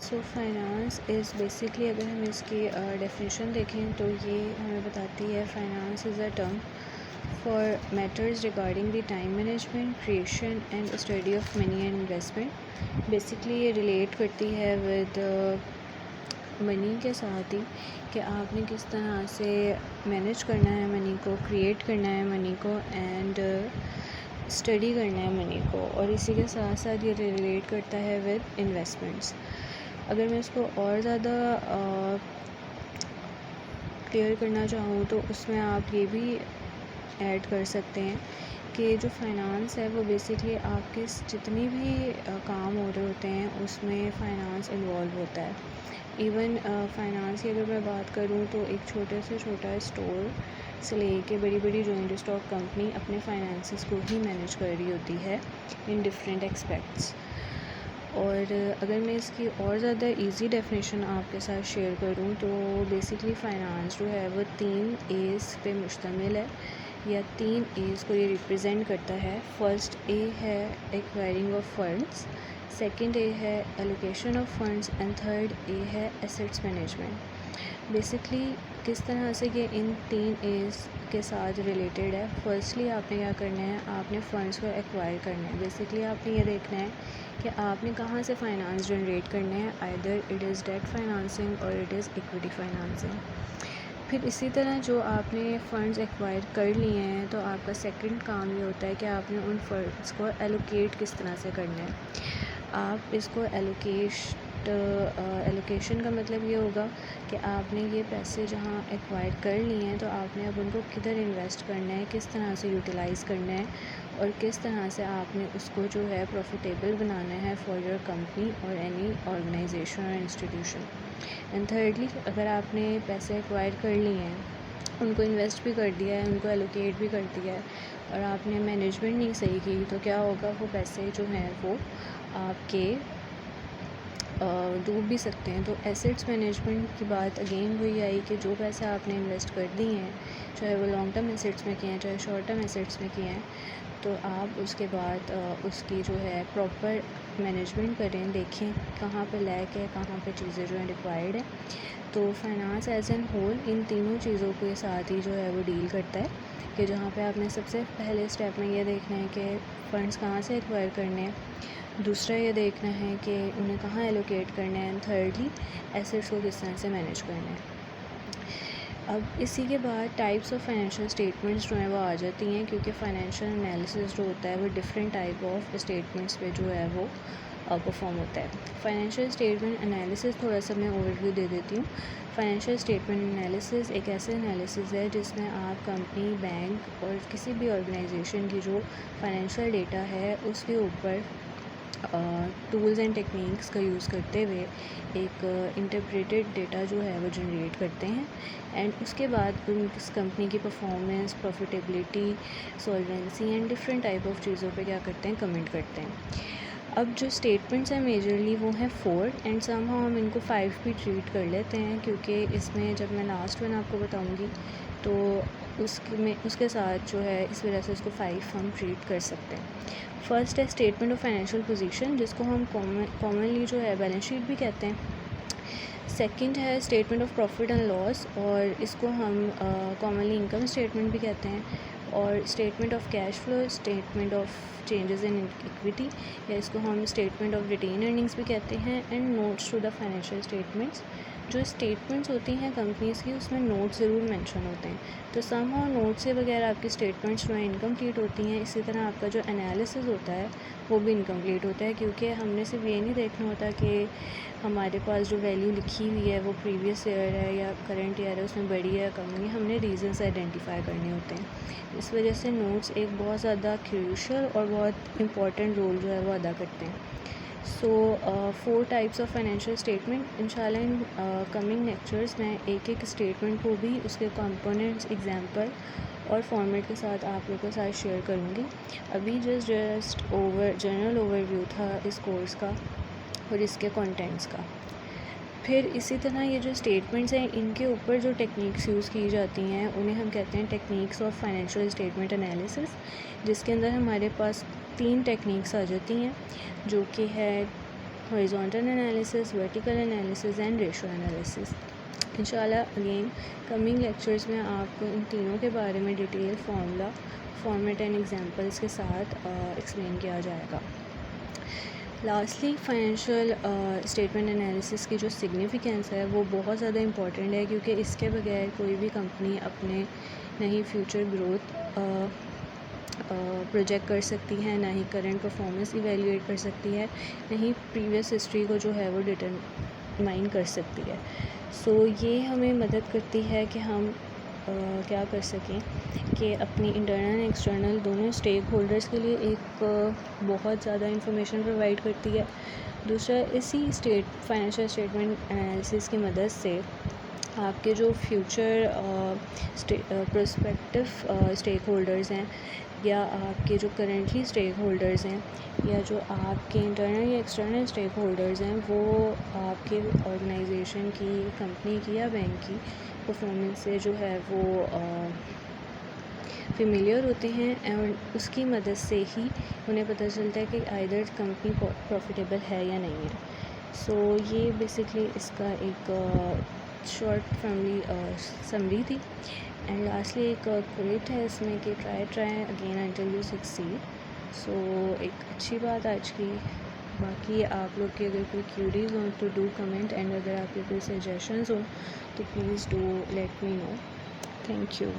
So finance is basically اگر ہم اس کی ڈیفینیشن دیکھیں تو یہ ہمیں بتاتی ہے finance is a term for matters regarding the time management creation and study of money and investment. Basically یہ ریلیٹ کرتی ہے ود منی کے ساتھ ہی کہ آپ نے کس طرح سے مینیج کرنا ہے منی کو, کریٹ کرنا ہے منی کو اینڈ اسٹڈی کرنا ہے منی کو, اور اسی کے ساتھ ساتھ یہ ریلیٹ کرتا ہے ود انویسٹمنٹس. اگر میں اس کو اور زیادہ کلیئر کرنا چاہوں تو اس میں آپ یہ بھی ایڈ کر سکتے ہیں کہ جو فائنانس ہے وہ بیسکلی آپ کے جتنی بھی کام ہو رہے ہوتے ہیں اس میں فائنانس انوالو ہوتا ہے. ایون فائنانس کی اگر میں بات کروں تو ایک چھوٹے سے چھوٹا اسٹور سے لے کے بڑی بڑی جوائنٹ اسٹاک کمپنی اپنے فائنانسز کو ہی مینیج کر رہی ہوتی ہے ان ڈفرینٹ ایکسپیکٹس. اور اگر میں اس کی اور زیادہ ایزی ڈیفینیشن آپ کے ساتھ شیئر کروں تو بیسکلی فائنانس جو ہے وہ 3 A's پہ مشتمل ہے, یا 3 A's کو یہ ریپرزینٹ کرتا ہے. فرسٹ اے ہے acquiring of funds, second A ہے allocation of funds, and third A ہے ایسیٹس مینجمنٹ. بیسکلی کس طرح سے یہ ان 3 A's کے ساتھ ریلیٹڈ ہے. فرسٹلی آپ نے کیا کرنا ہے, آپ نے فنڈس کو ایکوائر کرنا ہے. بیسکلی آپ نے یہ دیکھنا ہے کہ آپ نے کہاں سے فائنانس جنریٹ کرنا ہے, either it is debt financing اور اٹ از ایکویٹی فائنانسنگ. پھر اسی طرح جو آپ نے فنڈز ایکوائر کر لیے ہیں تو آپ کا سیکنڈ کام یہ ہوتا ہے کہ آپ نے ان فنڈس کو ایلوکیٹ کس طرح سے کرنا ہے. آپ اس کو ایلوکیشن کا مطلب یہ ہوگا کہ آپ نے یہ پیسے جہاں ایکوائر کر لیے ہیں تو آپ نے اب ان کو کدھر انویسٹ کرنا ہے, کس طرح سے یوٹیلائز کرنا ہے, اور کس طرح سے آپ نے اس کو جو ہے پروفیٹیبل بنانا ہے فار یور کمپنی اور اینی آرگنائزیشن اور انسٹیٹیوشن. اینڈ تھرڈلی اگر آپ نے پیسے ایکوائر کر لیے ہیں, ان کو انویسٹ بھی کر دیا ہے, ان کو ایلوکیٹ بھی کر دیا ہے, اور آپ نے مینجمنٹ نہیں صحیح کی, تو کیا ہوگا, وہ پیسے جو ہیں وہ آپ کے ڈوب بھی سکتے ہیں. تو ایسیٹس مینجمنٹ کی بات اگین وہی آئی کہ جو پیسے آپ نے انویسٹ کر دیے ہیں, چاہے وہ لانگ ٹرم ایسیٹس میں کیے ہیں چاہے شارٹ ٹرم ایسیٹس میں کیے ہیں, تو آپ اس کے بعد اس کی جو ہے پراپر مینجمنٹ کریں, دیکھیں کہاں پہ لیک ہے, کہاں پہ چیزیں جو ہیں ریکوائرڈ ہیں. تو فائنانس ایز این ہول ان تینوں چیزوں کے ساتھ ہی جو ہے وہ ڈیل کرتا ہے کہ جہاں پہ آپ نے سب سے پہلے اسٹیپ میں یہ دیکھنا ہے کہ فنڈس کہاں سے ایکوائر کرنے ہیں, دوسرا یہ دیکھنا ہے کہ انہیں کہاں ایلوکیٹ کرنا ہے, اینڈ تھرڈلی ایسیٹس کو کس طرح سے مینیج کرنا ہے. اب اسی کے بعد ٹائپس آف فائنینشیل اسٹیٹمنٹس جو ہیں وہ آ جاتی ہیں, کیونکہ فائنینشیل انالیسس جو ہوتا ہے وہ ڈفرینٹ ٹائپ آف اسٹیٹمنٹس پہ جو ہے وہ پرفارم ہوتا ہے. فائنینشیل اسٹیٹمنٹ انالیسس تھوڑا سا میں اوور ویو دے دیتی ہوں. فائنینشیل اسٹیٹمنٹ انالیسس ایک ایسے انالیسس ہے جس میں آپ کمپنی, بینک اور کسی بھی آرگنائزیشن کی جو فائنینشیل ڈیٹا ہے اس کے اوپر ٹولز اینڈ ٹیکنیکس کا یوز کرتے ہوئے ایک انٹرپریٹڈ ڈیٹا جو ہے وہ جنریٹ کرتے ہیں, اینڈ اس کے بعد اس کمپنی کی performance, profitability, solvency and different type of چیزوں پہ کیا کرتے ہیں, کمنٹ کرتے ہیں. اب جو اسٹیٹمنٹس ہیں میجرلی وہ ہیں 4, اینڈ سم ہاؤ ہم ان کو 5 بھی ٹریٹ کر لیتے ہیں, کیونکہ اس میں جب میں لاسٹ ون آپ کو بتاؤں گی تو اس کے ساتھ جو ہے اس وجہ سے اس کو 5 ہم ٹریٹ کر سکتے ہیں. فرسٹ ہے اسٹیٹمنٹ آف فائنینشیل پوزیشن, جس کو ہم کامنلی جو ہے بیلنس شیٹ بھی کہتے ہیں. سیکنڈ ہے statement of profit and loss, اور اس کو ہم کامنلی انکم اسٹیٹمنٹ بھی کہتے ہیں. اور statement of cash flow, statement of changes in equity, یا اس کو ہم اسٹیٹمنٹ آف ریٹین ارننگس بھی کہتے ہیں. And notes to the financial statements. جو اسٹیٹمنٹس ہوتی ہیں کمپنیز کی اس میں نوٹس ضرور مینشن ہوتے ہیں, تو سم ہاؤ نوٹ سے بغیر آپ کی اسٹیٹمنٹس جو ہیں انکمپلیٹ ہوتی ہیں. اسی طرح آپ کا جو انالیسس ہوتا ہے وہ بھی انکمپلیٹ ہوتا ہے, کیونکہ ہم نے صرف یہ نہیں دیکھنا ہوتا کہ ہمارے پاس جو ویلیو لکھی ہوئی ہے وہ پریویس ایئر ہے یا کرنٹ ایئر ہے, اس میں بڑی ہے یا کم ہے, ہم نے ریزنس آئیڈینٹیفائی کرنے ہوتے ہیں. اس وجہ سے نوٹس ایک بہت زیادہ کریوشل اور بہت امپورٹنٹ رول جو ہے وہ ادا کرتے ہیں. سو 4 ٹائپس آف فائنینشیل اسٹیٹمنٹ. انشاءاللہ ان کمنگ لیکچرز میں ایک ایک اسٹیٹمنٹ کو بھی اس کے کمپوننٹس, ایگزامپل اور فارمیٹ کے ساتھ آپ لوگوں کے ساتھ شیئر کروں گی. ابھی جسٹ جنرل اوور ویو تھا اس کورس کا اور اس کے کنٹینٹس کا. پھر اسی طرح یہ جو اسٹیٹمنٹس ہیں ان کے اوپر جو ٹیکنیکس یوز کی جاتی ہیں انہیں ہم کہتے ہیں techniques of financial statement analysis, جس کے اندر ہمارے پاس 3 ٹیکنیکس آ جاتی ہیں, جو کہ ہے horizontal analysis, vertical analysis and ratio analysis. انشاءاللہ اگین کمنگ لیکچرز میں آپ کو ان تینوں کے بارے میں detail formula, format and examples کے ساتھ ایکسپلین کیا جائے گا. لاسٹلی فائنینشیل اسٹیٹمنٹ انالیسس کی جو سگنیفیکینس ہے وہ بہت زیادہ امپورٹنٹ ہے, کیونکہ اس کے بغیر کوئی بھی کمپنی اپنے نہ ہی فیوچر گروتھ پروجیکٹ کر سکتی ہے, نہ ہی کرنٹ پرفارمنس ایویلیویٹ کر سکتی ہے, نہ ہی پریویس ہسٹری کو جو ہے وہ ڈٹرمائن کر سکتی ہے. سو یہ ہمیں مدد کرتی ہے کہ ہم کیا کر سکیں کہ اپنی انٹرنل ایکسٹرنل دونوں اسٹیک ہولڈرس کے لیے ایک بہت زیادہ انفارمیشن پرووائڈ کرتی ہے. دوسرا, اسی فائنینشیل اسٹیٹمنٹ انالیسس کی مدد سے آپ کے جو فیوچر پرسپیکٹو اسٹیک ہولڈرز ہیں, یا آپ کے جو کرنٹلی اسٹیک ہولڈرز ہیں, یا جو آپ کے انٹرنل یا ایکسٹرنل اسٹیک ہولڈرز ہیں, وہ آپ کے آرگنائزیشن کی, کمپنی کی یا بینک کی پرفارمنس سے جو ہے وہ فیملیئر ہوتے ہیں, اور اس کی مدد سے ہی انہیں پتہ چلتا ہے کہ آئدر کمپنی پروفیٹیبل ہے یا نہیں ہے. سو یہ بیسکلی اس کا ایک شارٹ سمری تھی. اینڈ لاسٹلی ایک کوٹ ہے اس میں کہ try again until you succeed. So ایک اچھی بات آج کی. باقی آپ لوگ کی اگر کوئی کیوریز ہوں تو ڈو کمنٹ, اینڈ اگر آپ کے کوئی سجیشنز ہوں تو please do let me know. Thank you.